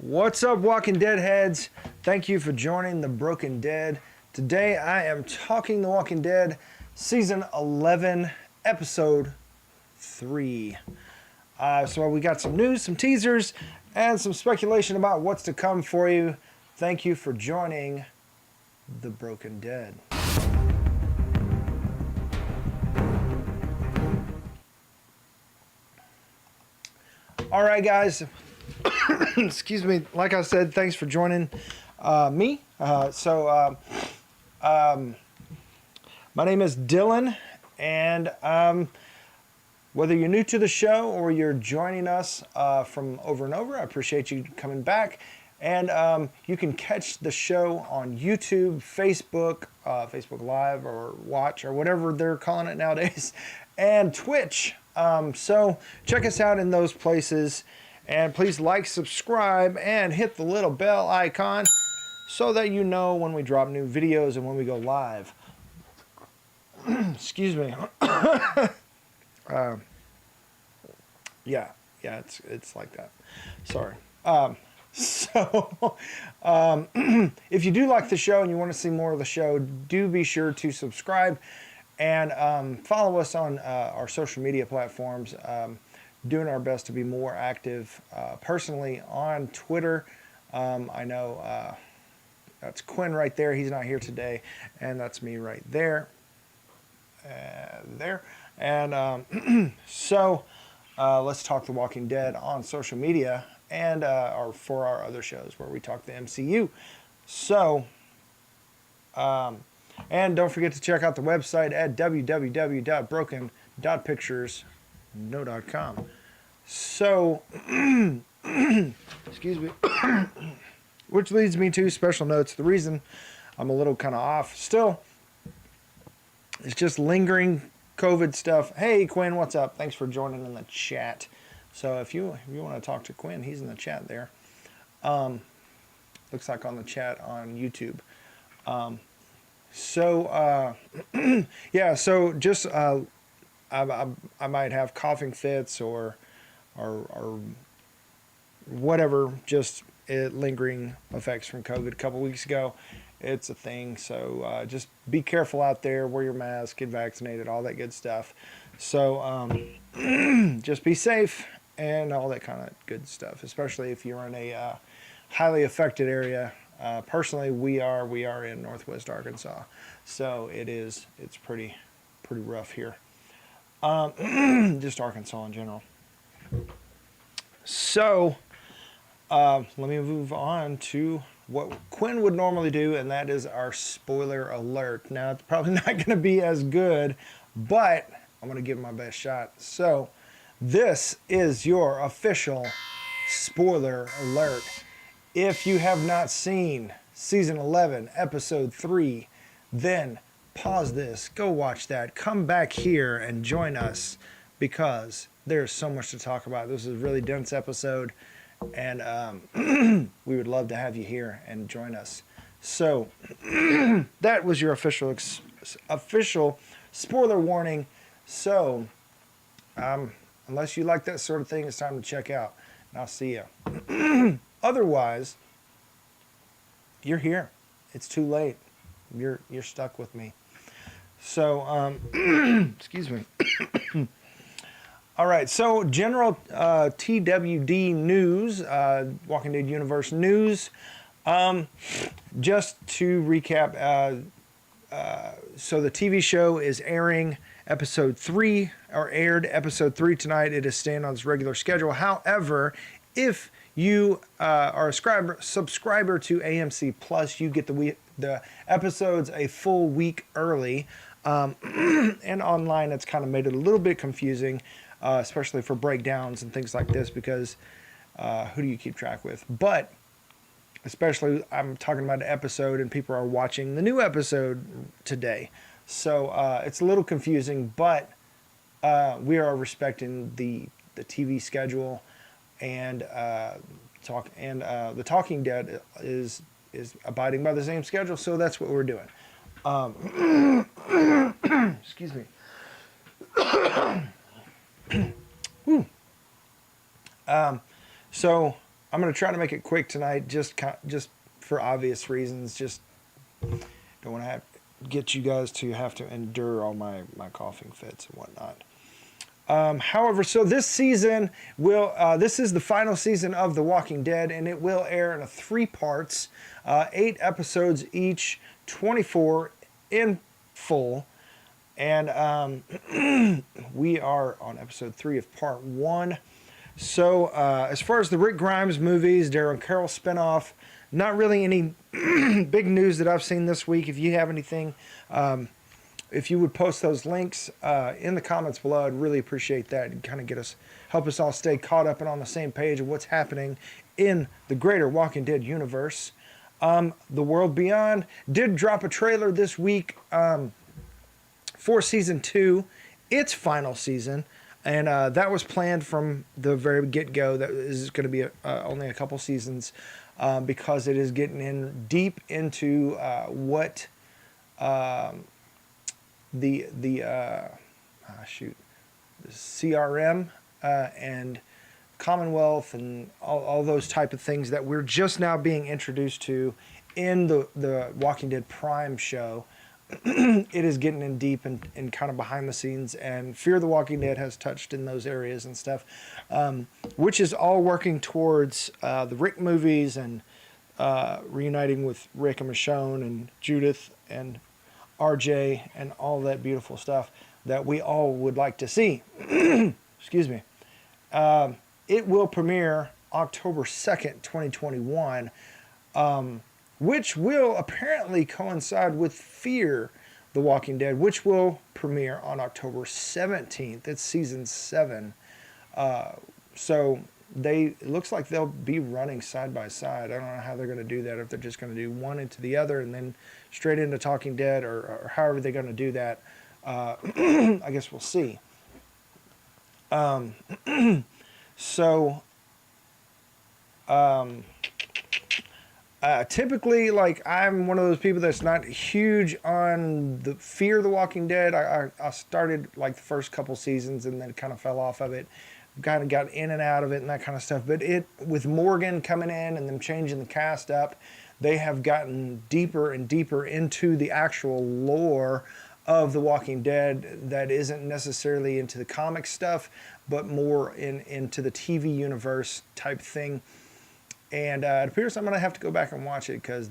What's up, Walking Dead heads? Thank you for joining The Broken Dead. Today I am talking The Walking Dead, Season 11, Episode 3. So we got some news, some teasers, and some speculation about what's to come for you. Thank you for joining The Broken Dead. All right, guys. Excuse me. Like I said, thanks for joining me. My name is Dylan, and whether you're new to the show or you're joining us from over and over, I appreciate you coming back. And you can catch the show on YouTube, Facebook, Facebook Live, or Watch, or whatever they're calling it nowadays, and Twitch. So check us out in those places. And please like, subscribe, and hit the little bell icon so that you know when we drop new videos and when we go live. Excuse me. Yeah, it's like that. Sorry. If you do like the show and you want to see more of the show, do be sure to subscribe and follow us on our social media platforms. Doing our best to be more active personally on Twitter. I know that's Quin right there. He's not here today. And that's me right there. There. And let's talk The Walking Dead on social media and for our other shows where we talk the MCU. So, and don't forget to check out the website at www.broken.pictures.com. So, excuse me, which leads me to special notes. The reason I'm a little kind of off still is just lingering COVID stuff. Hey, Quin, what's up? Thanks for joining in the chat. So if you want to talk to Quin, he's in the chat there. Looks like on the chat on YouTube. Yeah, so just I might have coughing fits or whatever, just lingering effects from COVID a couple weeks ago. It's a thing, so just be careful out there, wear your mask, get vaccinated, all that good stuff. So just be safe and all that kind of good stuff, especially if you're in a highly affected area. Personally, we are in Northwest Arkansas, so it's pretty rough here. Just Arkansas in general. So let me move on to what Quin would normally do, and that is our spoiler alert. Now, it's probably not going to be as good, but I'm going to give it my best shot. So this is your official spoiler alert. If you have not seen Season 11, Episode 3, then pause this, go watch that, come back here and join us because there's so much to talk about. This is a really dense episode, and we would love to have you here and join us. So that was your official spoiler warning. So unless you like that sort of thing, it's time to check out, and I'll see you. Otherwise, you're here. It's too late. You're stuck with me. So, excuse me. All right, so general TWD news, Walking Dead Universe news. Just to recap, so the TV show is airing episode 3, or aired episode 3 tonight. It is staying on its regular schedule. However, if you are a subscriber to AMC Plus, you get the episodes a full week early. And online, it's kind of made it a little bit confusing, especially for breakdowns and things like this, because who do you keep track with? But especially, I'm talking about an episode and people are watching the new episode today. So it's a little confusing, but we are respecting the TV schedule, and the Talking Dead is abiding by the same schedule, so that's what we're doing. Excuse me. So I'm going to try to make it quick tonight, just for obvious reasons. Just don't want to get you guys to have to endure all my coughing fits and whatnot. However, so this season this is the final season of The Walking Dead, and it will air in 3 parts, 8 episodes each, 24 in full. And we are on episode 3 of part 1. So as far as the Rick Grimes movies, Daryl and Carol spinoff, not really any big news that I've seen this week. If you have anything, if you would post those links in the comments below, I'd really appreciate that and kind of help us all stay caught up and on the same page of what's happening in the greater Walking Dead universe. The World Beyond did drop a trailer this week for season 2, its final season, and that was planned from the very get-go. That is going to be only a couple seasons because it is getting in deep into what the CRM and Commonwealth and all those type of things that we're just now being introduced to in the Walking Dead Prime show. It is getting in deep and kind of behind the scenes, and Fear the Walking Dead has touched in those areas and stuff, which is all working towards the Rick movies and reuniting with Rick and Michonne and Judith and RJ and all that beautiful stuff that we all would like to see. Excuse me. It will premiere October 2nd, 2021, which will apparently coincide with Fear the Walking Dead, which will premiere on October 17th. It's season 7. So it looks like they'll be running side by side. I don't know how they're going to do that, if they're just going to do one into the other and then straight into Talking Dead, or however they're going to do that. I guess we'll see. Typically, like, I'm one of those people that's not huge on the Fear the Walking Dead. I started like the first couple seasons and then kind of fell off of it. Kind of got in and out of it and that kind of stuff. But with Morgan coming in and them changing the cast up, they have gotten deeper and deeper into the actual lore of The Walking Dead that isn't necessarily into the comic stuff, but more into the TV universe type thing. And it appears I'm going to have to go back and watch it because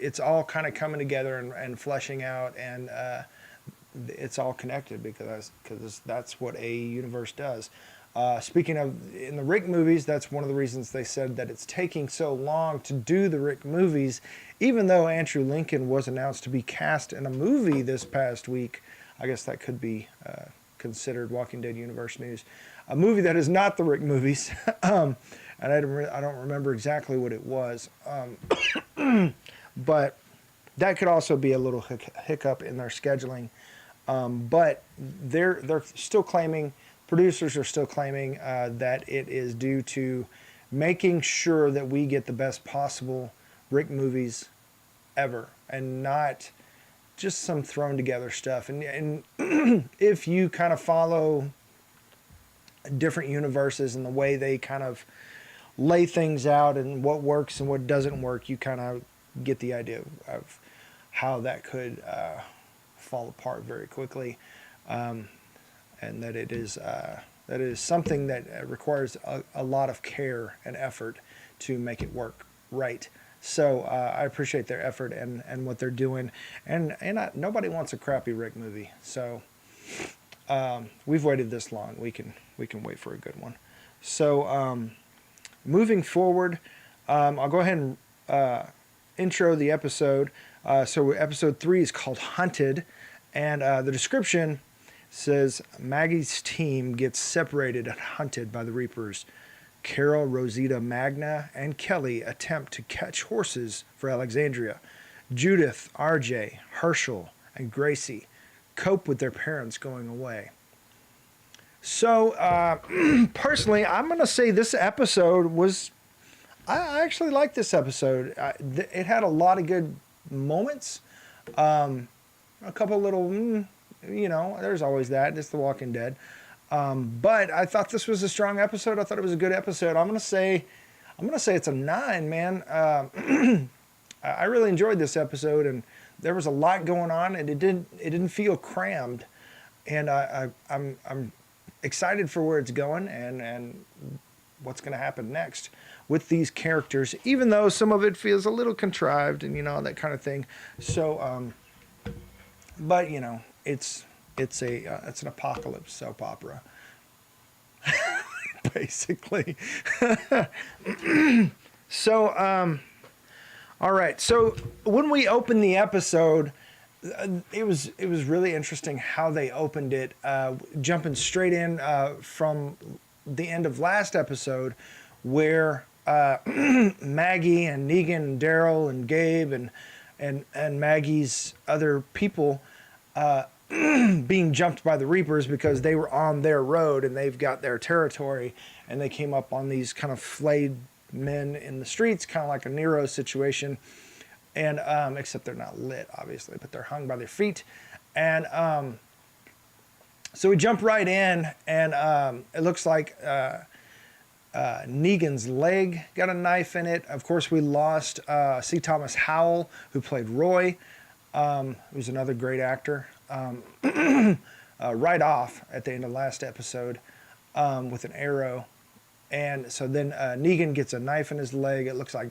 it's all kind of coming together and fleshing out, and it's all connected because that's what a universe does. Speaking of, in the Rick movies, that's one of the reasons they said that it's taking so long to do the Rick movies, even though Andrew Lincoln was announced to be cast in a movie this past week. I guess that could be considered Walking Dead universe news. A movie that is not the Rick movies, and I don't remember exactly what it was, but that could also be a little hiccup in their scheduling. But they're still claiming. Producers are still claiming that it is due to making sure that we get the best possible Rick movies ever, and not just some thrown together stuff. And if you kind of follow different universes and the way they kind of lay things out and what works and what doesn't work, you kind of get the idea of how that could fall apart very quickly. And that it is something that requires a lot of care and effort to make it work right. So I appreciate their effort and what they're doing. And nobody wants a crappy Rick movie. So we've waited this long. We can wait for a good one. So moving forward, I'll go ahead and intro the episode. So episode 3 is called Hunted, and the description says Maggie's team gets separated and hunted by the Reapers. Carol, Rosita, Magna, and Kelly attempt to catch horses for Alexandria. Judith, RJ, Hershel, and Gracie cope with their parents going away. So, personally, I'm going to say this episode was... I actually liked this episode. It had a lot of good moments. A couple little... there's always that. It's The Walking Dead. But I thought this was a strong episode. I thought it was a good episode. I'm going to say I'm gonna say it's a 9, man. I really enjoyed this episode, and there was a lot going on, and it didn't feel crammed, and I'm excited for where it's going and what's going to happen next with these characters, even though some of it feels a little contrived and that kind of thing. So, but it's an apocalypse soap opera, basically. So, all right. So when we opened the episode, it was really interesting how they opened it, jumping straight in from the end of last episode, where Maggie and Negan and Daryl and Gabe and Maggie's other people being jumped by the Reapers because they were on their road and they've got their territory, and they came up on these kind of flayed men in the streets, kind of like a Nero situation, and except they're not lit, obviously, but they're hung by their feet. And so we jump right in, and it looks like Negan's leg got a knife in it. Of course, we lost C. Thomas Howell, who played Roy, who's another great actor, right off at the end of last episode with an arrow. And so then Negan gets a knife in his leg. It looks like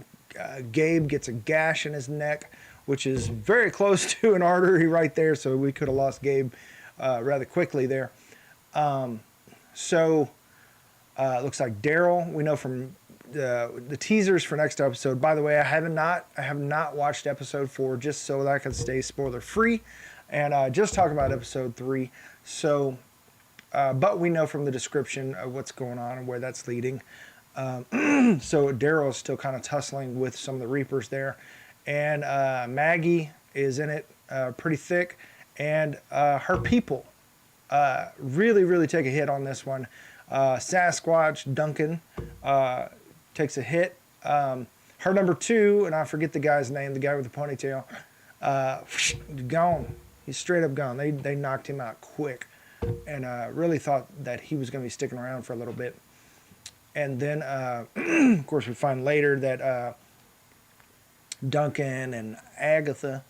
Gabe gets a gash in his neck, which is very close to an artery right there. So we could have lost Gabe rather quickly there. So it looks like Daryl, we know from the teasers for next episode. By the way, I have not watched episode 4 just so that I can stay spoiler free and just talk about episode 3. So. But we know from the description of what's going on and where that's leading. So Daryl is still kind of tussling with some of the Reapers there. And Maggie is in it pretty thick. And her people really, really take a hit on this one. Sasquatch Duncan takes a hit. Her number 2, and I forget the guy's name, the guy with the ponytail, gone. He's straight up gone. They knocked him out quick. And really thought that he was going to be sticking around for a little bit. And then, of course, we find later that Duncan and Agatha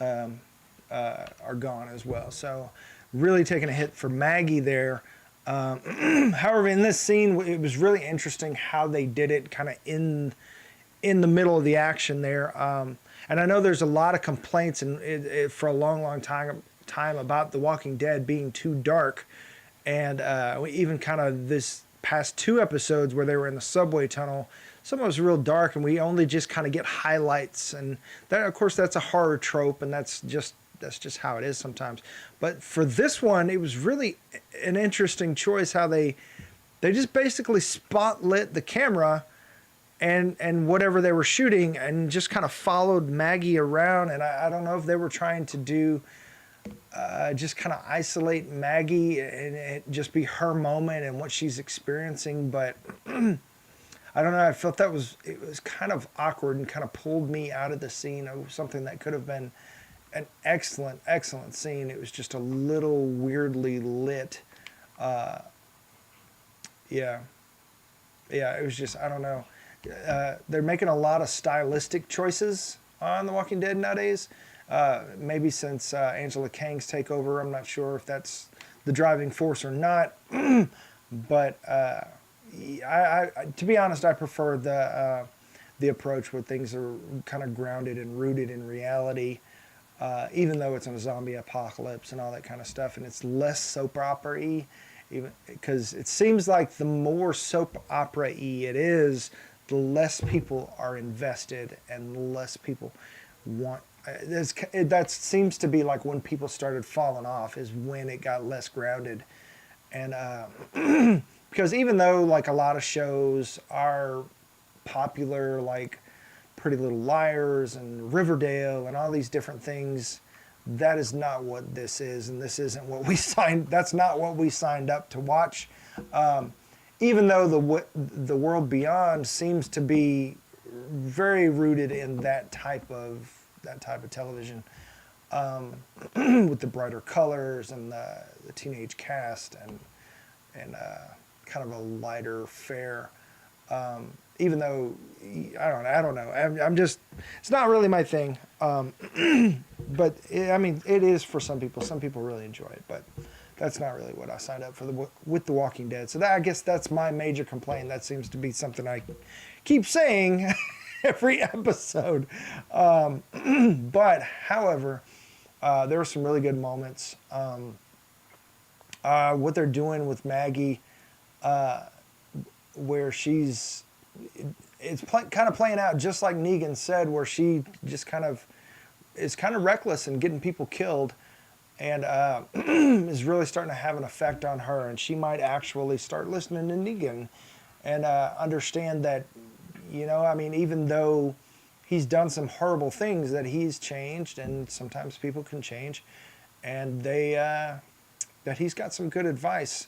are gone as well. So really taking a hit for Maggie there. However, in this scene, it was really interesting how they did it kind of in the middle of the action there. And I know there's a lot of complaints for a long, long time about The Walking Dead being too dark, and even kind of this past 2 episodes where they were in the subway tunnel, some of it was real dark, and we only just kind of get highlights, and that, of course, that's a horror trope, and that's just how it is sometimes. But for this one, it was really an interesting choice how they just basically spotlit the camera and whatever they were shooting, and just kind of followed Maggie around, and I don't know if they were trying to do just kind of isolate Maggie and it just be her moment and what she's experiencing. But I don't know. I felt it was kind of awkward and kind of pulled me out of the scene of something that could have been an excellent, excellent scene. It was just a little weirdly lit. Yeah, it was just, I don't know. They're making a lot of stylistic choices on The Walking Dead nowadays. Maybe since Angela Kang's takeover, I'm not sure if that's the driving force or not. But I, to be honest, I prefer the approach where things are kind of grounded and rooted in reality, even though it's in a zombie apocalypse and all that kind of stuff, and it's less soap opera-y, even because it seems like the more soap opera-y it is, the less people are invested and less people want. That seems to be like when people started falling off is when it got less grounded. And because even though like a lot of shows are popular, like Pretty Little Liars and Riverdale and all these different things, that is not what this is, and this isn't what we signed. That's not what we signed up to watch. Even though the world beyond seems to be very rooted in that type of television, with the brighter colors and the teenage cast and kind of a lighter fare. even though I don't know. I'm just, it's not really my thing. But I mean, it is for some people. Some people really enjoy it, but that's not really what I signed up for with The Walking Dead. So I guess that's my major complaint. That seems to be something I keep saying every episode. But however, there were some really good moments. What they're doing with Maggie, where it's kind of playing out just like Negan said, where she just is kind of reckless and getting people killed, and is really starting to have an effect on her, and she might actually start listening to Negan and understand that, I mean, even though he's done some horrible things, that he's changed, and sometimes people can change, and that he's got some good advice.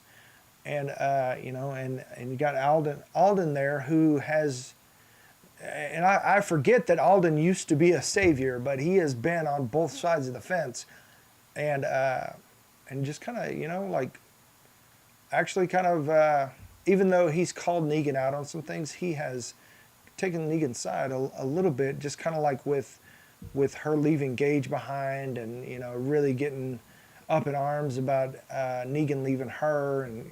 And and you got Alden there, who has, and I forget that Alden used to be a savior, but he has been on both sides of the fence, and just kind of like actually kind of even though he's called Negan out on some things, he has taken Negan's side a little bit, just kind of like with her leaving Gage behind, and really getting up in arms about Negan leaving her, and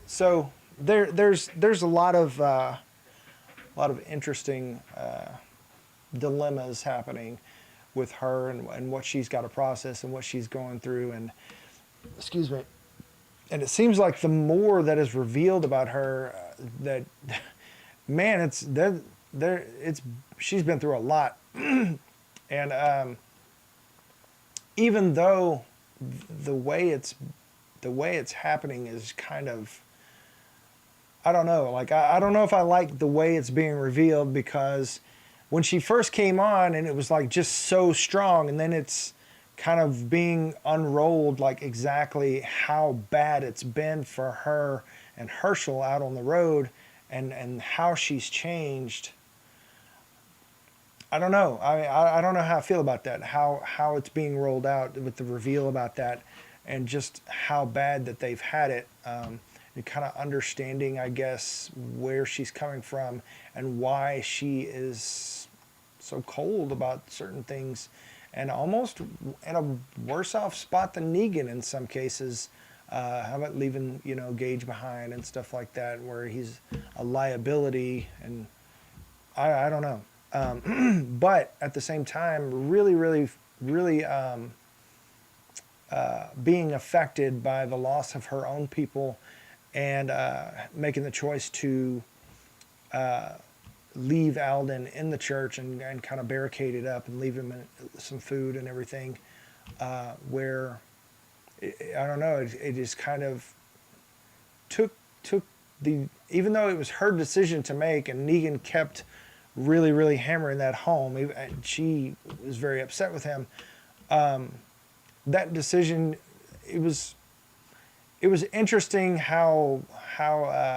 so there's a lot of interesting dilemmas happening with her, and what she's got to process and what she's going through, and excuse me, and it seems like the more that is revealed about her, that man, she's been through a lot, and even though the way it's happening is kind of, I don't know, like I don't know if I like the way it's being revealed, because when she first came on and it was like just so strong, and then it's kind of being unrolled, like exactly how bad it's been for her and Hershel out on the road, and how she's changed. I don't know. I don't know how I feel about that. How it's being rolled out with the reveal about that, and just how bad that they've had it. And kind of understanding, I guess, where she's coming from and why she is so cold about certain things, and almost in a worse off spot than Negan in some cases. How about leaving Gage behind and stuff like that, where he's a liability, and I don't know. But at the same time, really being affected by the loss of her own people, and making the choice to leave Alden in the church, and kind of barricade it up and leave him some food and everything, where I don't know, it just kind of took even though it was her decision to make, and Negan kept really hammering that home, and she was very upset with him, that decision, it was interesting how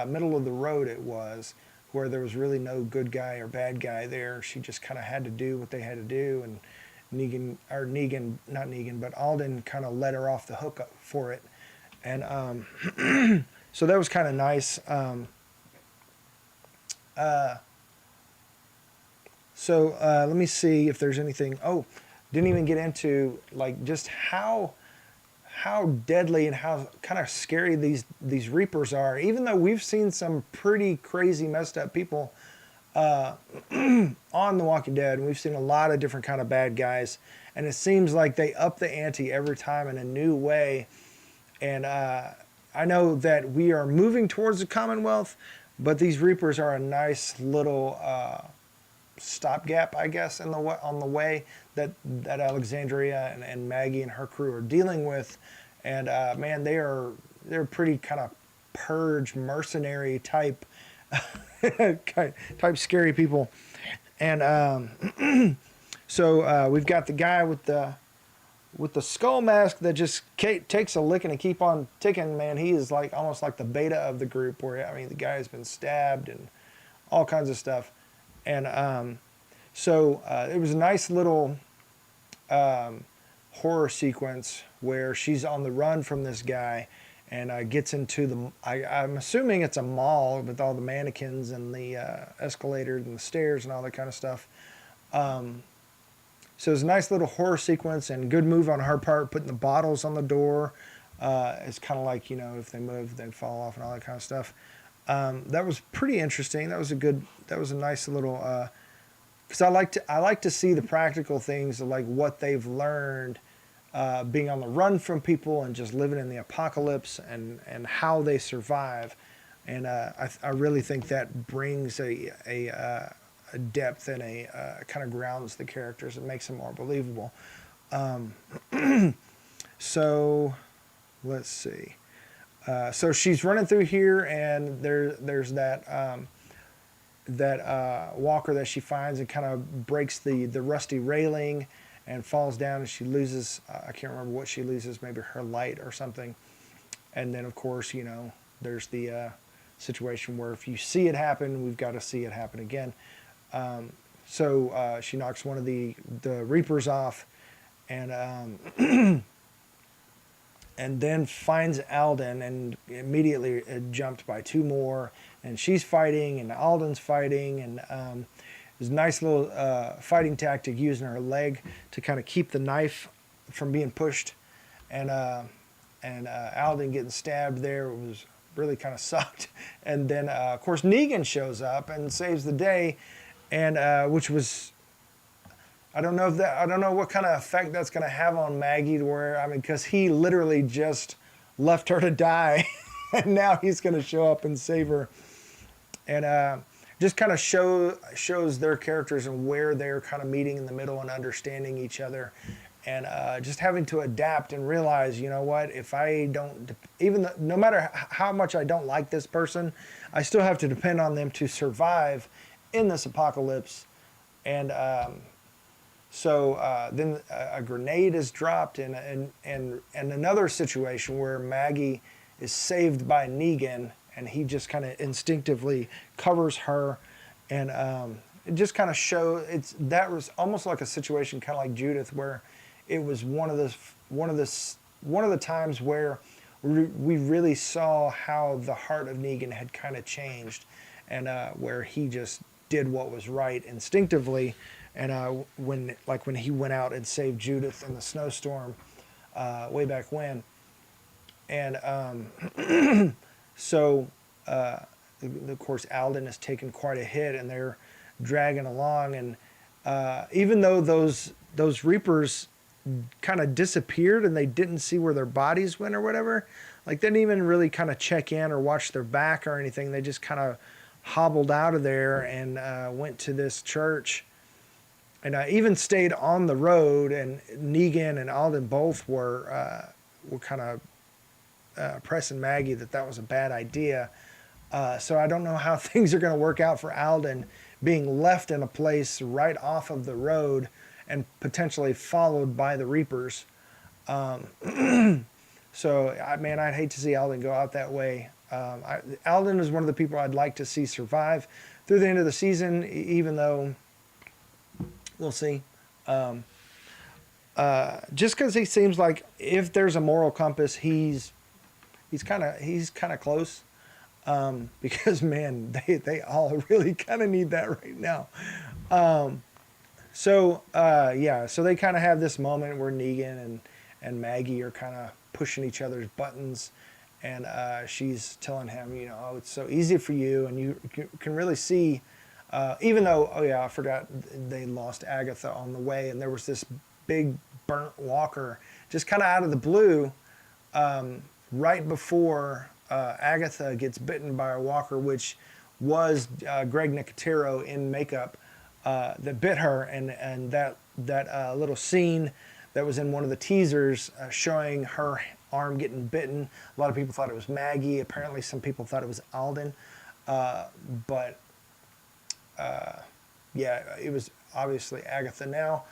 middle of the road it was, where there was really no good guy or bad guy there. She just kind of had to do what they had to do, and Alden kind of let her off the hook for it, and so that was kind of nice. So let me see if there's anything. Oh, didn't even get into like just how deadly and how kind of scary these Reapers are. Even though we've seen some pretty crazy, messed up people on The Walking Dead, and we've seen a lot of different kind of bad guys, and it seems like they up the ante every time in a new way. And I know that we are moving towards the Commonwealth, but these Reapers are a nice little stopgap, I guess, on the way that Alexandria and Maggie and her crew are dealing with. And man, they're pretty kind of purge, mercenary type scary people. And so we've got the guy with the skull mask that just takes a licking and keep on ticking. Man, he is like almost like the beta of the group, where I mean the guy has been stabbed and all kinds of stuff. And so it was a nice little horror sequence where she's on the run from this guy, and gets into I'm assuming it's a mall with all the mannequins and the escalators and the stairs and all that kind of stuff. So it's a nice little horror sequence and good move on her part, putting the bottles on the door. It's kind of like, if they move, they'd fall off and all that kind of stuff. That was pretty interesting. That was a nice little, because I like to see the practical things of like what they've learned, being on the run from people and just living in the apocalypse and how they survive. And I really think that brings a depth and kind of grounds the characters and makes them more believable. So let's see. So she's running through here, and there's that walker that she finds and kind of breaks the rusty railing and falls down, and she loses, I can't remember what she loses, maybe her light or something. And then, of course, there's the situation where if you see it happen, we've got to see it happen again. So she knocks one of the Reapers off, and and then finds Alden, and immediately jumped by two more, and she's fighting, and Alden's fighting, and there's a nice little fighting tactic using her leg to kind of keep the knife from being pushed, and Alden getting stabbed there was really kind of sucked. And then of course Negan shows up and saves the day, and which was, I don't know what kind of effect that's going to have on Maggie, to where, because he literally just left her to die and now he's going to show up and save her, and just kind of shows their characters and where they're kind of meeting in the middle and understanding each other, and just having to adapt and realize, what, if I don't, no matter how much I don't like this person, I still have to depend on them to survive in this apocalypse. And so then a grenade is dropped, and another situation where Maggie is saved by Negan, and he just kind of instinctively covers her, and it just kind of that was almost like a situation kind of like Judith, where it was one of the times where we really saw how the heart of Negan had kind of changed, and where he just did what was right instinctively. And when he went out and saved Judith in the snowstorm way back when. And so, of course, Alden has taken quite a hit, and they're dragging along. And even though those Reapers kind of disappeared and they didn't see where their bodies went or whatever, like they didn't even really kind of check in or watch their back or anything. They just kind of hobbled out of there and went to this church. And I even stayed on the road, and Negan and Alden both were kind of pressing Maggie that was a bad idea. So I don't know how things are going to work out for Alden, being left in a place right off of the road and potentially followed by the Reapers. So, I'd hate to see Alden go out that way. Alden is one of the people I'd like to see survive through the end of the season, even though... We'll see. Just because he seems like, if there's a moral compass, he's kind of close. Because man, they all really kind of need that right now. So they kind of have this moment where Negan and Maggie are kind of pushing each other's buttons, and she's telling him, oh, it's so easy for you, and you can really see. Even though, I forgot, they lost Agatha on the way, and there was this big burnt walker just kind of out of the blue, right before Agatha gets bitten by a walker, which was Greg Nicotero in makeup that bit her, and that little scene that was in one of the teasers showing her arm getting bitten. A lot of people thought it was Maggie. Apparently some people thought it was Alden, but it was obviously Agatha now.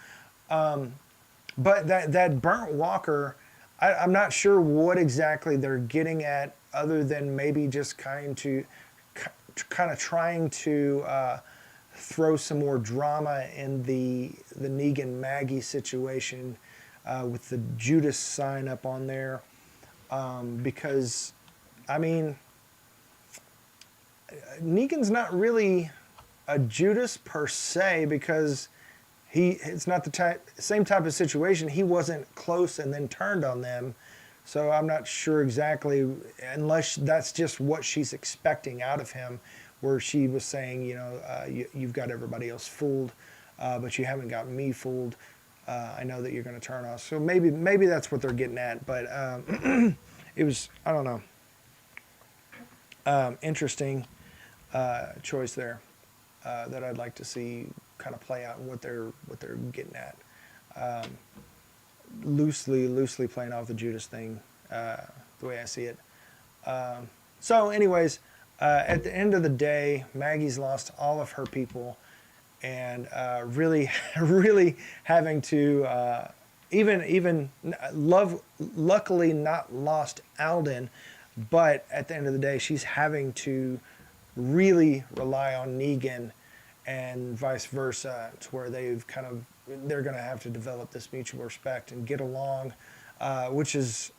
But that burnt walker, I'm not sure what exactly they're getting at, other than maybe just kind of trying to throw some more drama in the Negan Maggie situation, with the Judas sign up on there. because, I mean, Negan's not really a Judas per se, because it's not the same type of situation. He wasn't close and then turned on them. So I'm not sure exactly, unless that's just what she's expecting out of him, where she was saying, you've got everybody else fooled, but you haven't got me fooled. I know that you're going to turn us. So maybe that's what they're getting at. But it was, I don't know, interesting choice there that I'd like to see kind of play out and what they're getting at. Loosely playing off the Judas thing, the way I see it. So anyways, at the end of the day, Maggie's lost all of her people, and really having to luckily not lost Alden, but at the end of the day, she's having to really rely on Negan, and vice versa, to where they're going to have to develop this mutual respect and get along, which is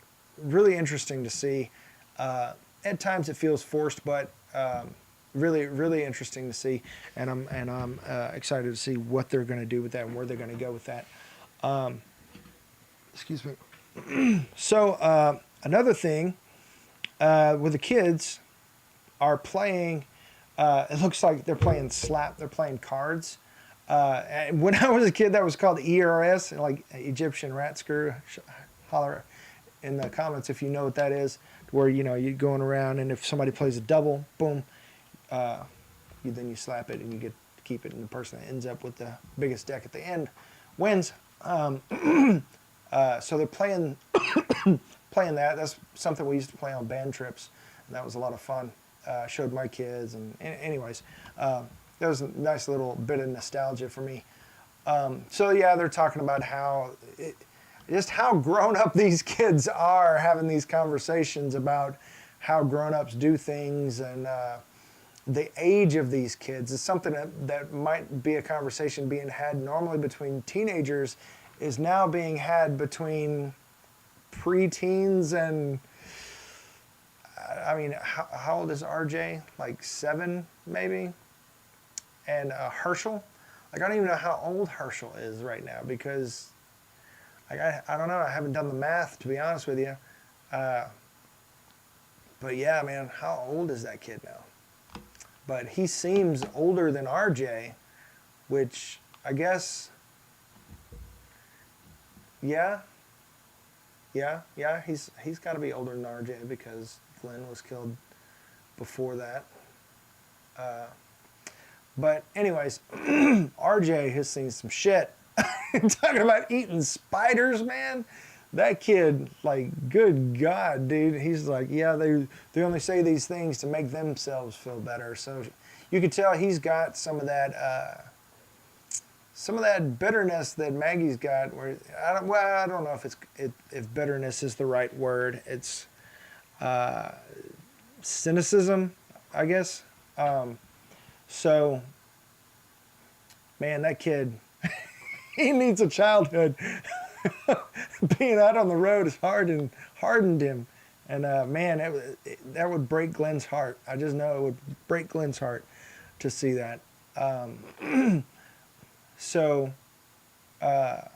really interesting to see. At times it feels forced, but really interesting to see, and I'm excited to see what they're going to do with that and where they're going to go with that. Excuse me. So another thing, with the kids are playing. It looks like they're playing slap. They're playing cards. And when I was a kid, that was called ERS, like Egyptian rat screw. Holler in the comments if you know what that is. Where you're going around, and if somebody plays a double, boom, then you slap it and you get to keep it, and the person that ends up with the biggest deck at the end wins. So they're playing that. That's something we used to play on band trips, and that was a lot of fun. Showed my kids, and anyways, that was a nice little bit of nostalgia for me. So yeah, they're talking about just how grown up these kids are, having these conversations about how grown-ups do things, and the age of these kids is something that might be a conversation being had normally between teenagers, is now being had between preteens and, I mean, how old is RJ? Like 7, maybe? And Hershel? Like, I don't even know how old Hershel is right now, because I don't know. I haven't done the math, to be honest with you. But yeah, man, how old is that kid now? But he seems older than RJ, which I guess, yeah, he's got to be older than RJ, because Glenn was killed before that. But anyways, RJ has seen some shit. Talking about eating spiders, man. That kid, like, good God, dude. He's like, yeah, they only say these things to make themselves feel better. So you could tell he's got some of that bitterness that Maggie's got. Where I don't know if bitterness is the right word. It's cynicism, I guess. So, man, that kid, he needs a childhood. Being out on the road has hardened him. And, man, that would break Glenn's heart. I just know it would break Glenn's heart to see that. So another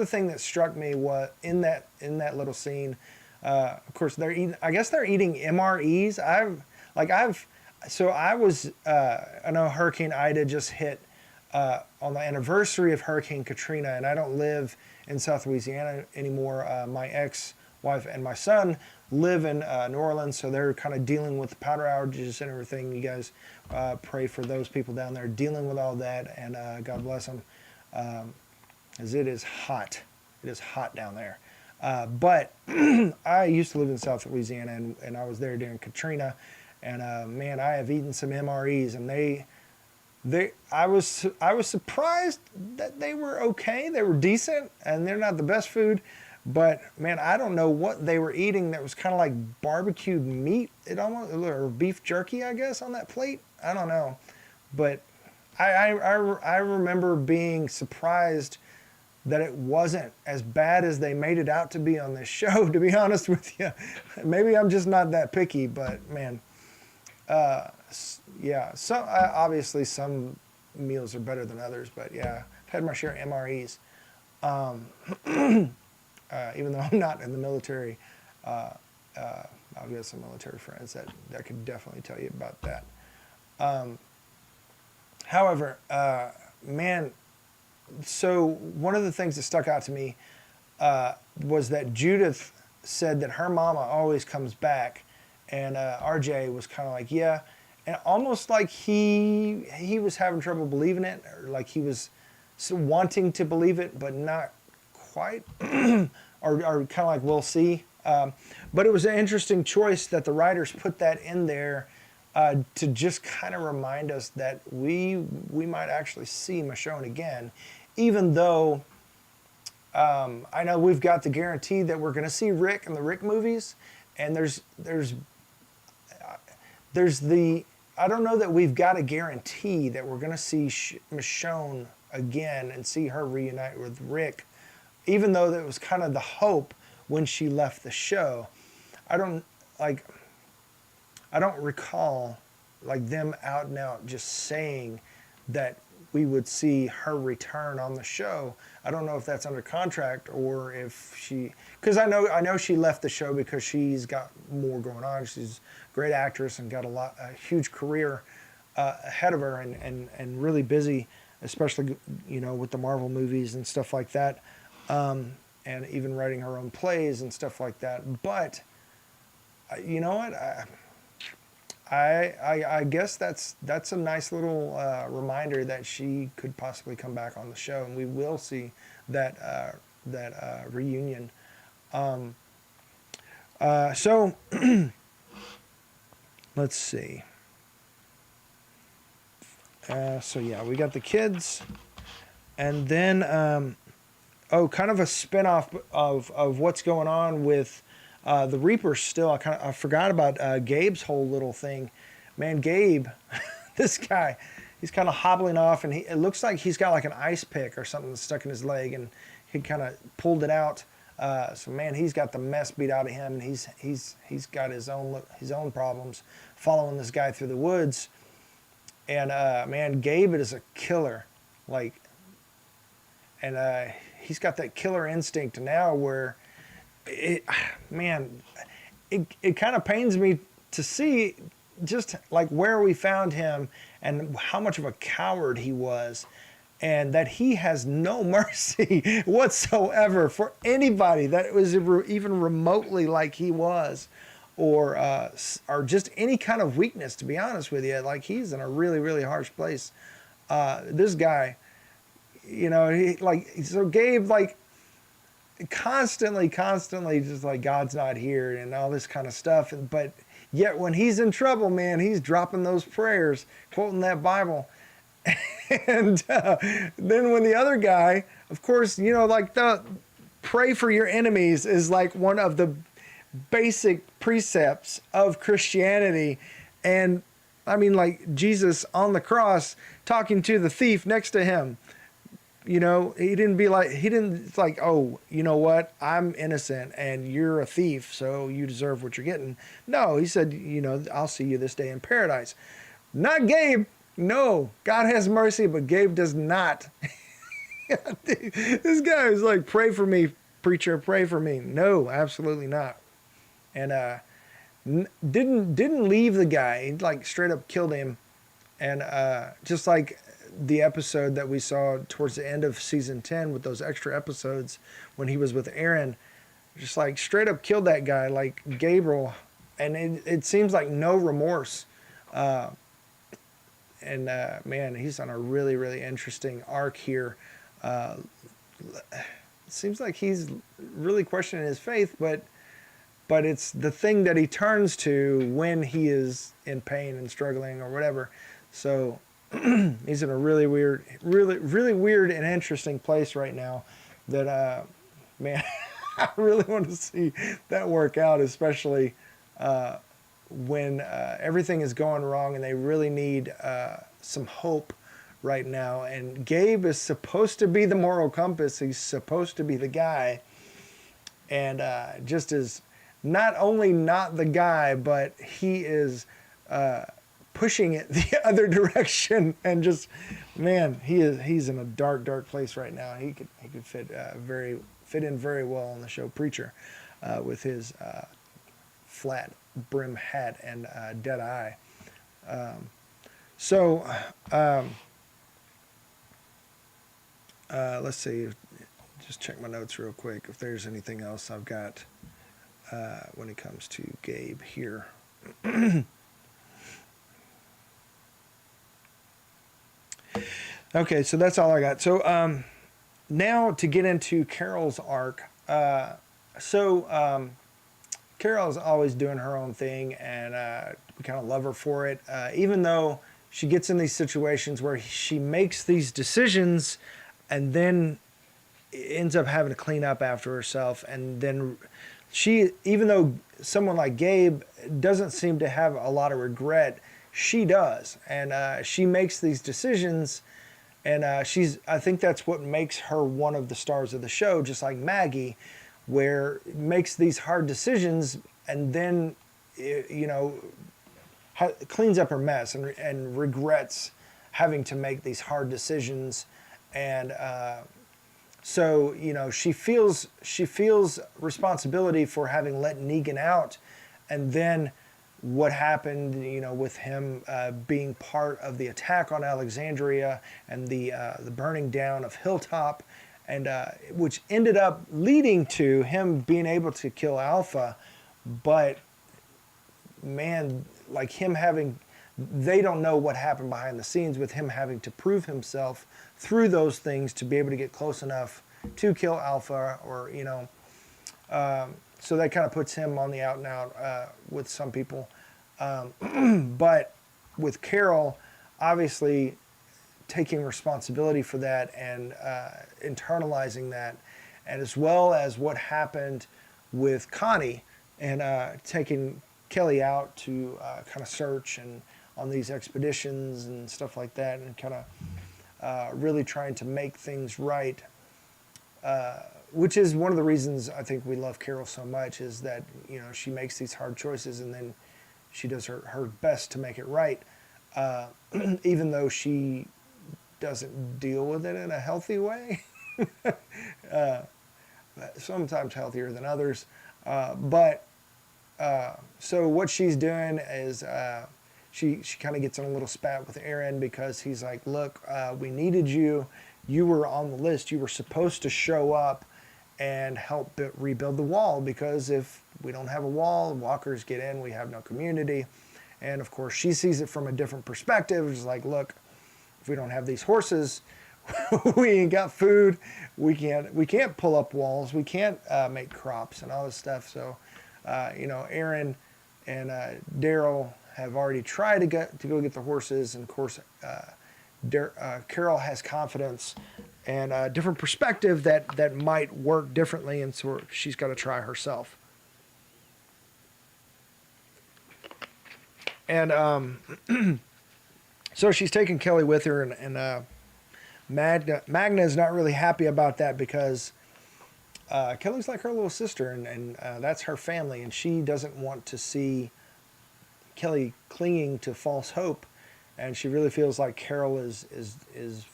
thing that struck me was in that little scene, of course, I guess they're eating MREs. I know Hurricane Ida just hit on the anniversary of Hurricane Katrina, and I don't live in South Louisiana anymore. My ex-wife and my son live in New Orleans, so they're kind of dealing with the power outages and everything. You guys pray for those people down there dealing with all that, and God bless them, as it is hot. It is hot down there. But I used to live in South Louisiana, and I was there during Katrina, and man, I have eaten some MREs, and I was surprised that they were okay. They were decent, and they're not the best food, but man, I don't know what they were eating that was kind of like barbecued meat, or beef jerky, I guess, on that plate. I don't know, but I remember being surprised that it wasn't as bad as they made it out to be on this show, to be honest with you. Maybe I'm just not that picky, but man, yeah. So obviously some meals are better than others, but yeah, I've had my share of MREs. Even though I'm not in the military, I've got some military friends that could definitely tell you about that. However, man, so one of the things that stuck out to me was that Judith said that her mama always comes back, and RJ was kind of like, yeah, and almost like he was having trouble believing it, or like he was wanting to believe it, but not quite, or kind of like we'll see. But it was an interesting choice that the writers put that in there to just kind of remind us that we might actually see Michonne again, even though I know we've got the guarantee that we're going to see Rick in the Rick movies, and there's the, I don't know that we've got a guarantee that we're going to see Michonne again and see her reunite with Rick, even though that was kind of the hope when she left the show. I don't recall like them out and out just saying that we would see her return on the show. I don't know if that's under contract or if she, because I know she left the show because she's got more going on. She's a great actress and got a huge career ahead of her, and really busy, especially with the Marvel movies and stuff like that, and even writing her own plays and stuff like that. But you know what? I guess that's a nice little reminder that she could possibly come back on the show, and we will see that reunion. So let's see. So yeah, we got the kids, and then kind of a spinoff of what's going on with the Reapers still. I forgot about Gabe's whole little thing. Man, Gabe, this guy, he's kind of hobbling off, and it looks like he's got like an ice pick or something stuck in his leg, and he kind of pulled it out. So man, he's got the mess beat out of him, and he's got his own problems following this guy through the woods. And man, Gabe is a killer, and he's got that killer instinct now where it kind of pains me to see just like where we found him and how much of a coward he was, and that he has no mercy whatsoever for anybody that was even remotely like he was, or just any kind of weakness, to be honest with you. Like, he's in a really, really harsh place. This guy, so Gabe, constantly just like God's not here and all this kind of stuff, but yet when he's in trouble, man, he's dropping those prayers, quoting that Bible. And then when the other guy, of course, the pray for your enemies is like one of the basic precepts of Christianity. And I mean, like Jesus on the cross talking to the thief next to him. He didn't like, oh, you know what? I'm innocent and you're a thief, so you deserve what you're getting. No, he said, I'll see you this day in paradise. Not Gabe. No, God has mercy, but Gabe does not. This guy is like, pray for me, preacher, pray for me. No, absolutely not. And didn't leave the guy. He straight up killed him. And just like the episode that we saw towards the end of season 10 with those extra episodes when he was with Aaron, just straight up killed that guy, like Gabriel. And it seems like no remorse. And man, he's on a really, really interesting arc here. It seems like he's really questioning his faith, but it's the thing that he turns to when he is in pain and struggling or whatever. So he's in a really weird and interesting place right now that, man, I really want to see that work out, especially when everything is going wrong and they really need some hope right now. And Gabe is supposed to be the moral compass. He's supposed to be the guy. And just is not only not the guy, but he is pushing it the other direction. And just, man, he's in a dark, dark place right now. He could fit in very well on the show Preacher with his flat brim hat and dead eye. Let's see. Just check my notes real quick if there's anything else I've got when it comes to Gabe here. Okay, so that's all I got. So now to get into Carol's arc. Carol's always doing her own thing, and we kind of love her for it. Even though she gets in these situations where she makes these decisions and then ends up having to clean up after herself. And then even though someone like Gabe doesn't seem to have a lot of regret, she does. And she makes these decisions, and I think that's what makes her one of the stars of the show, just like Maggie, where makes these hard decisions and then, cleans up her mess and regrets having to make these hard decisions. And so she feels responsibility for having let Negan out, and then what happened with him being part of the attack on Alexandria and the burning down of Hilltop, and which ended up leading to him being able to kill Alpha. But man, like they don't know what happened behind the scenes with him having to prove himself through those things to be able to get close enough to kill Alpha, or so that kind of puts him on the out and out with some people. But with Carol, obviously taking responsibility for that and internalizing that, and as well as what happened with Connie and taking Kelly out to kind of search and on these expeditions and stuff like that, and kind of really trying to make things right, which is one of the reasons I think we love Carol so much, is that she makes these hard choices and then she does her best to make it right, even though she doesn't deal with it in a healthy way. Sometimes healthier than others, so what she's doing is she kind of gets in a little spat with Aaron, because he's like, look, we needed you. You were on the list. You were supposed to show up and help rebuild the wall, because if we don't have a wall, walkers get in, we have no community. And of course, she sees it from a different perspective. It's like, look, if we don't have these horses, we ain't got food. We can't pull up walls. We can't make crops and all this stuff. So, Aaron and Daryl have already tried to go get the horses, and of course, Carol has confidence and a different perspective that might work differently, and so she's got to try herself. And so she's taking Kelly with her, and Magna is not really happy about that, because Kelly's like her little sister, and that's her family, and she doesn't want to see Kelly clinging to false hope, and she really feels like Carol is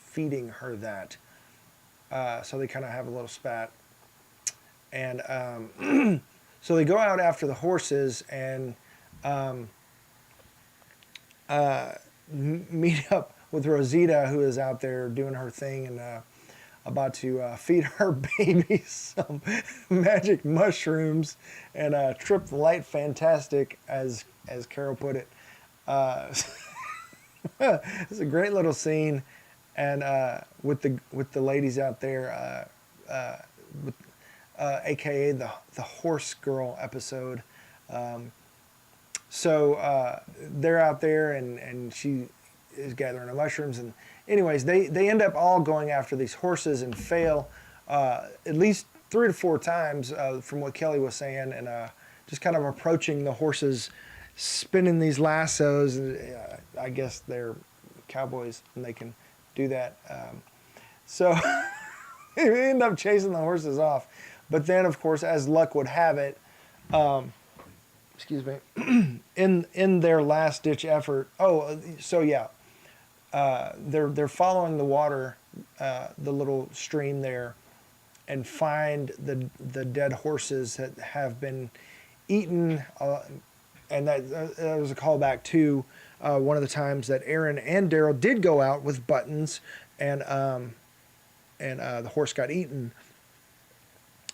feeding her that. So they kind of have a little spat, and so they go out after the horses and meet up with Rosita, who is out there doing her thing and about to feed her baby some magic mushrooms and trip the light fantastic, as Carol put it. It's a great little scene, and with the ladies out there, aka the horse girl episode. So they're out there, and she is gathering the mushrooms, and anyways, they end up all going after these horses and fail at least 3 to 4 times from what Kelly was saying, and just kind of approaching the horses, spinning these lassos. I guess they're cowboys and they can do that. So we end up chasing the horses off. But then, of course, as luck would have it, excuse me, in their last ditch effort. Oh, so yeah, they're following the water, the little stream there, and find the dead horses that have been eaten, and that was a callback to one of the times that Aaron and Daryl did go out with buttons, and the horse got eaten.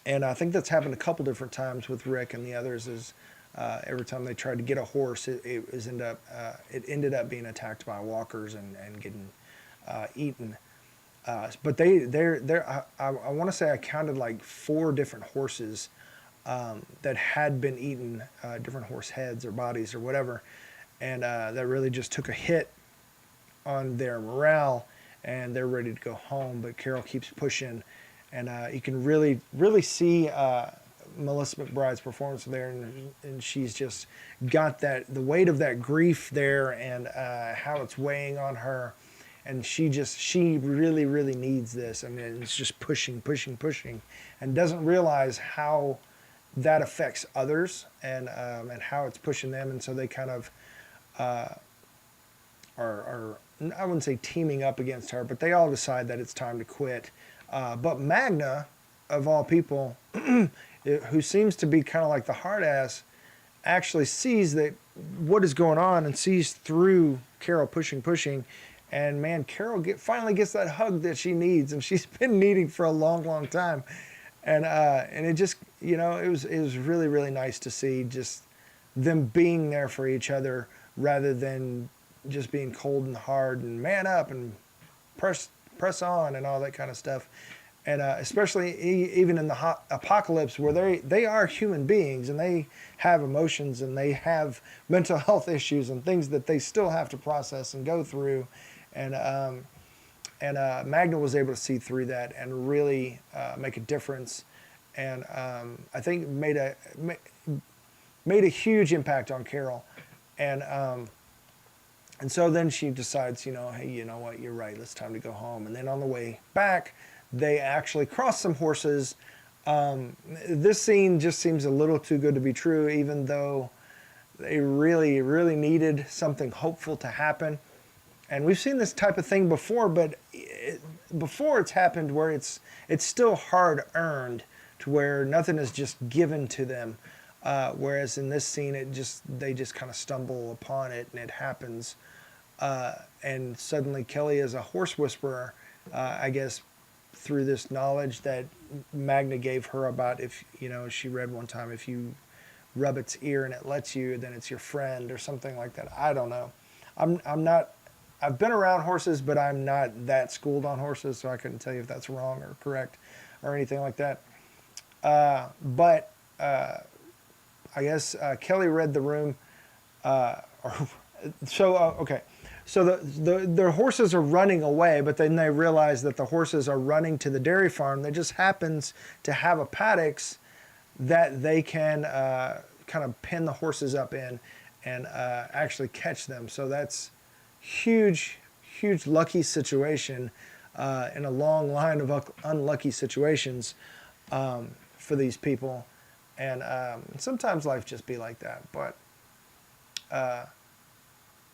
And I think that's happened a couple different times with Rick and the others. Is every time they tried to get a horse, it ended up being attacked by walkers and getting eaten. But I want to say I counted like 4 different horses that had been eaten, different horse heads or bodies or whatever, and that really just took a hit on their morale, and they're ready to go home. But Carol keeps pushing, and you can really see Melissa McBride's performance there, and she's just got the weight of that grief there, and how it's weighing on her. And she really needs this, and it's just pushing, and doesn't realize how that affects others, and how it's pushing them. And so they kind of are I wouldn't say teaming up against her, but they all decide that it's time to quit. But Magna, of all people, who seems to be kind of like the hard ass, actually sees that what is going on and sees through Carol pushing. And man, Carol finally gets that hug that she needs, and she's been needing for a long time. And it just, it was really nice to see just them being there for each other rather than just being cold and hard and man up and press on and all that kind of stuff. And especially even in the apocalypse, where they are human beings and they have emotions and they have mental health issues and things that they still have to process and go through. And Magna was able to see through that and really make a difference, and I think made a huge impact on Carol, and so then she decides, hey, you know what, you're right, it's time to go home. And then on the way back, they actually cross some horses. This scene just seems a little too good to be true, even though they really needed something hopeful to happen. And we've seen this type of thing before, but before it's happened where it's still hard earned, to where nothing is just given to them. Whereas in this scene, they just kind of stumble upon it and it happens. And suddenly Kelly is a horse whisperer, I guess, through this knowledge that Magna gave her about, if, she read one time, if you rub its ear and it lets you, then it's your friend or something like that. I don't know. I've been around horses, but I'm not that schooled on horses, so I couldn't tell you if that's wrong or correct or anything like that. But I guess Kelly read the room. Okay. So the horses are running away, but then they realize that the horses are running to the dairy farm. That just happens to have a paddocks that they can kind of pin the horses up in and actually catch them. So that's huge lucky situation in a long line of unlucky situations for these people, and sometimes life just be like that. But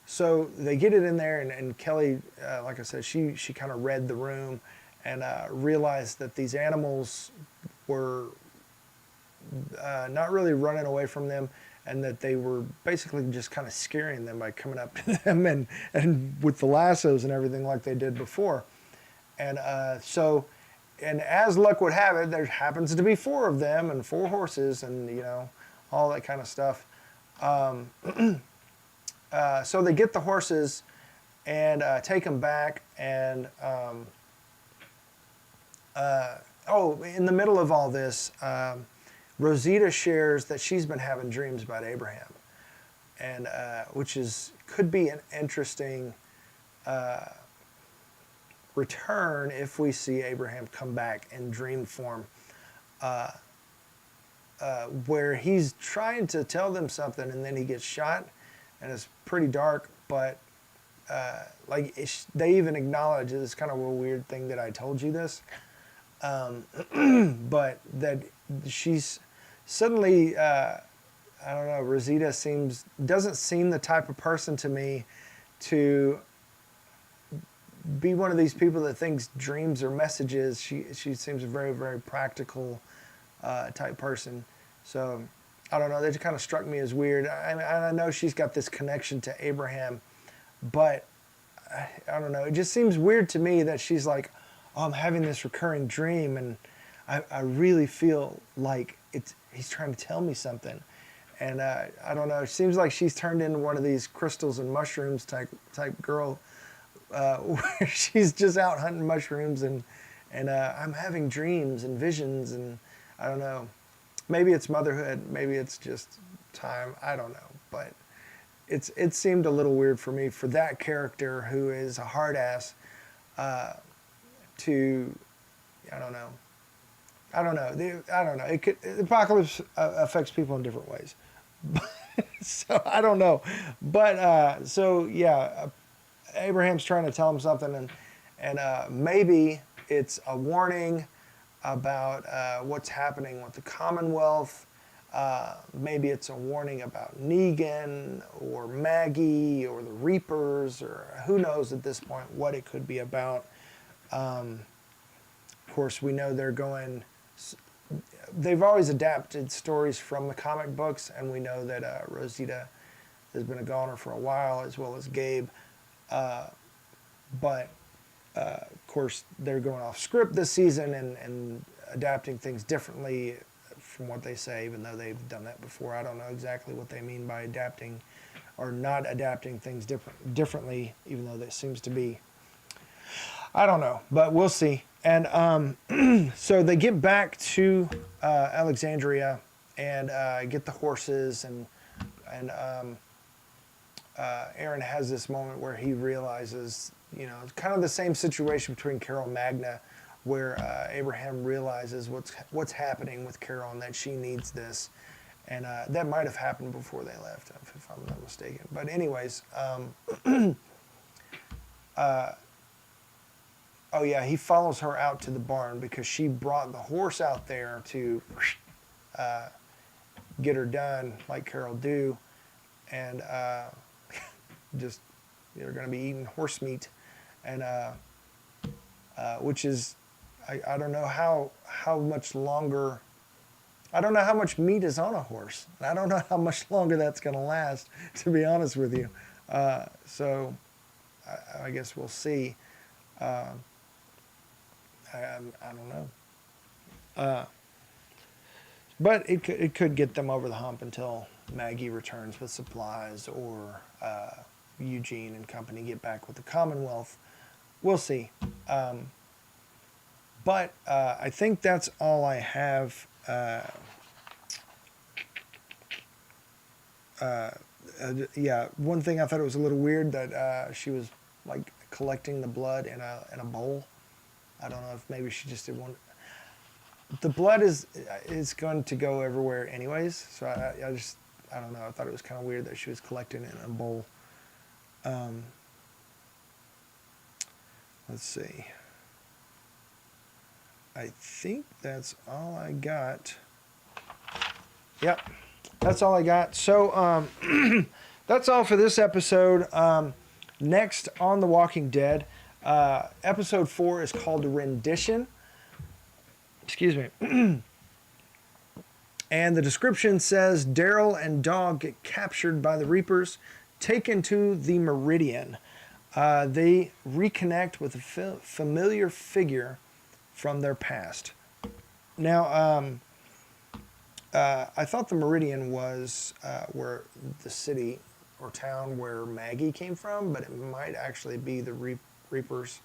so they get it in there, and Kelly, like I said, she kind of read the room and realized that these animals were not really running away from them, and that they were basically just kind of scaring them by coming up to them and with the lassos and everything like they did before. And and as luck would have it, there happens to be 4 of them and 4 horses and, all that kind of stuff. So they get the horses and take them back. And, in the middle of all this, Rosita shares that she's been having dreams about Abraham, and which could be an interesting return if we see Abraham come back in dream form, where he's trying to tell them something and then he gets shot, and it's pretty dark, but they even acknowledge it's kind of a weird thing that I told you this, but that she's suddenly, I don't know, Rosita doesn't seem the type of person to me to be one of these people that thinks dreams are messages. She seems a very, very practical type person. So I don't know, that kind of struck me as weird. I know she's got this connection to Abraham, but I don't know, it just seems weird to me that she's like, oh, I'm having this recurring dream and I really feel like he's trying to tell me something. And I don't know, it seems like she's turned into one of these crystals and mushrooms type girl, where she's just out hunting mushrooms and I'm having dreams and visions, and I don't know, maybe it's motherhood, maybe it's just time, I don't know, but it seemed a little weird for me for that character who is a hard ass to, I don't know. The apocalypse affects people in different ways. So I don't know, but so yeah, Abraham's trying to tell him something, and maybe it's a warning about what's happening with the Commonwealth. Maybe it's a warning about Negan or Maggie or the Reapers, or who knows at this point what it could be about. Of course, we know they've always adapted stories from the comic books, and we know that Rosita has been a goner for a while, as well as Gabe. But of course, they're going off script this season and adapting things differently from what they say, even though they've done that before. I don't know exactly what they mean by adapting or not adapting things differently, even though that seems to be, I don't know, but we'll see. And so they get back to Alexandria and get the horses, and Aaron has this moment where he realizes, you know, it's kind of the same situation between Carol and Magna, where Abraham realizes what's happening with Carol and that she needs this. And that might have happened before they left, if I'm not mistaken. But anyways, oh yeah, he follows her out to the barn because she brought the horse out there to get her done like Carol do. And just, they're going to be eating horse meat. And which is, I don't know how much longer, I don't know how much meat is on a horse. I don't know how much longer that's going to last, to be honest with you. So I guess we'll see. I don't know. But it could get them over the hump until Maggie returns with supplies, or Eugene and company get back with the Commonwealth. We'll see. But I think that's all I have. Yeah, one thing I thought it was a little weird that she was like collecting the blood in a bowl. I don't know if maybe she just did one. The blood is going to go everywhere anyways, so I don't know. I thought it was kind of weird that she was collecting it in a bowl. Let's see. I think that's all I got. Yep, that's all I got. So that's all for this episode. Next on The Walking Dead, episode 4 is called Rendition. Excuse me. And the description says Daryl and Dog get captured by the Reapers, taken to the Meridian. They reconnect with a familiar figure from their past. Now, I thought the Meridian was where the city or town where Maggie came from, but it might actually be the Reapers'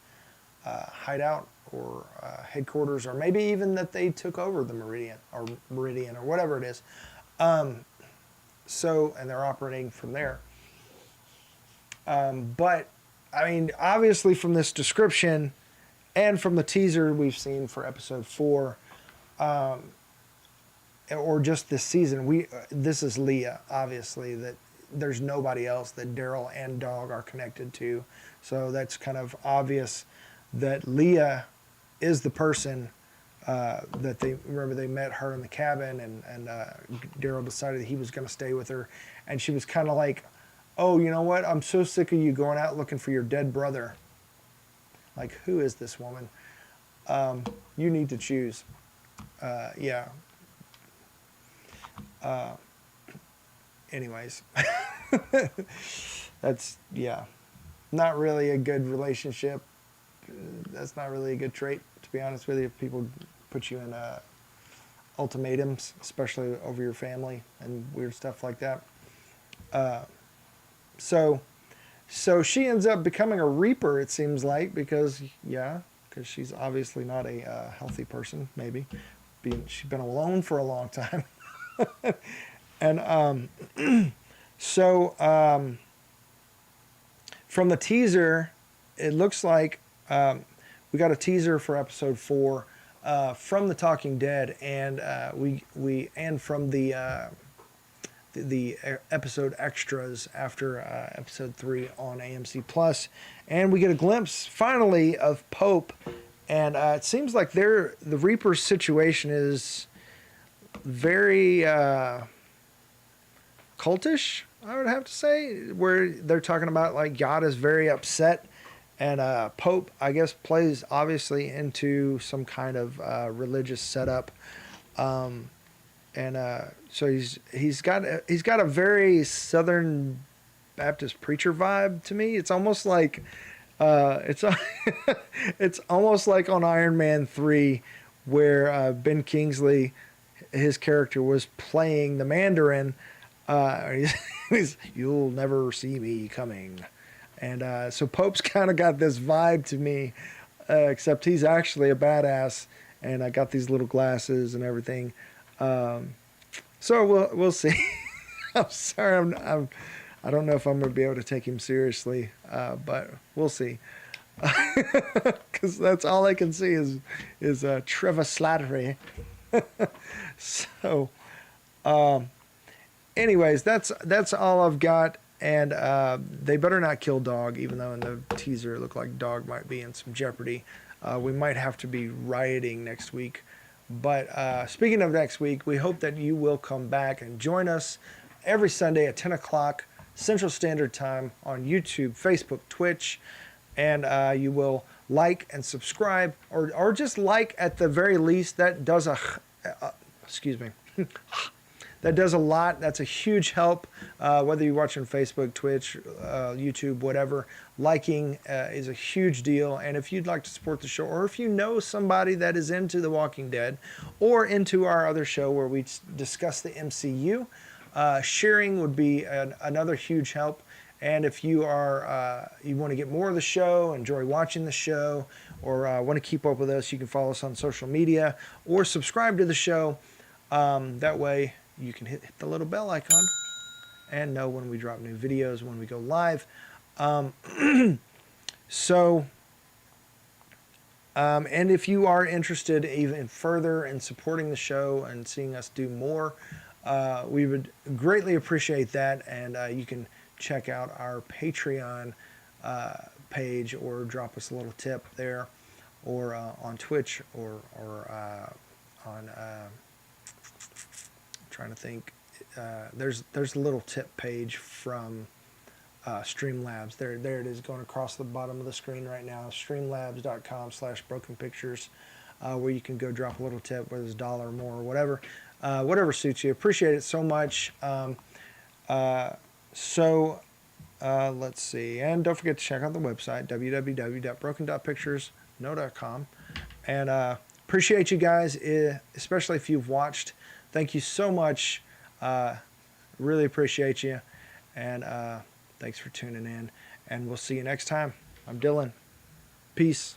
hideout or headquarters, or maybe even that they took over the Meridian or whatever it is. So, and they're operating from there. But I mean, obviously from this description and from the teaser we've seen for episode 4, or just this season, this is Leah, obviously, that there's nobody else that Daryl and Dog are connected to. So that's kind of obvious that Leah is the person that they met her in the cabin, and Daryl decided he was going to stay with her, and she was kind of like, oh, you know what? I'm so sick of you going out looking for your dead brother. Like, who is this woman? You need to choose. Yeah. Anyways, that's, yeah, not really a good relationship. That's not really a good trait, to be honest with you. If people put you in ultimatums, especially over your family and weird stuff like that. So she ends up becoming a Reaper, it seems like, because she's obviously not a healthy person, maybe. She's been alone for a long time. And from the teaser, it looks like we got a teaser for episode 4 from The Talking Dead, and and from the episode extras after episode 3 on AMC Plus, and we get a glimpse finally of Pope, and it seems like the Reaper's situation is very cultish, I would have to say, where they're talking about like God is very upset, and Pope, I guess, plays obviously into some kind of religious setup, so he's got a very Southern Baptist preacher vibe to me. It's almost like it's almost like on Iron Man 3, where Ben Kingsley, his character, was playing the Mandarin. He's you'll never see me coming, and so Pope's kind of got this vibe to me, except he's actually a badass, and I got these little glasses and everything. So we'll see. I'm sorry, I don't know if I'm gonna be able to take him seriously, but we'll see. Because that's all I can see is Trevor Slattery. So, anyways, that's all I've got, and they better not kill Dog, even though in the teaser it looked like Dog might be in some jeopardy. We might have to be rioting next week. But speaking of next week, we hope that you will come back and join us every Sunday at 10 o'clock Central Standard Time on YouTube, Facebook, Twitch, and you will like and subscribe, or just like at the very least. That does excuse me. That does a lot. That's a huge help. Whether you're watching Facebook, Twitch, YouTube, whatever, liking is a huge deal. And if you'd like to support the show, or if you know somebody that is into The Walking Dead, or into our other show where we discuss the MCU, sharing would be another huge help. And if you are you want to get more of the show, enjoy watching the show, or want to keep up with us, you can follow us on social media or subscribe to the show. That way you can hit the little bell icon and know when we drop new videos, when we go live. And if you are interested even further in supporting the show and seeing us do more, we would greatly appreciate that. And you can check out our Patreon page, or drop us a little tip there, or on Twitch, or on trying to think. There's a little tip page from Streamlabs. There it is, going across the bottom of the screen right now. Streamlabs.com/brokenpictures, where you can go drop a little tip, whether it's $1 or more or whatever. Whatever suits you. Appreciate it so much. Let's see. And don't forget to check out the website, www.broken.picturesno.com. And appreciate you guys, especially if you've watched. Thank you so much. Really appreciate you. And thanks for tuning in. And we'll see you next time. I'm Dylan. Peace.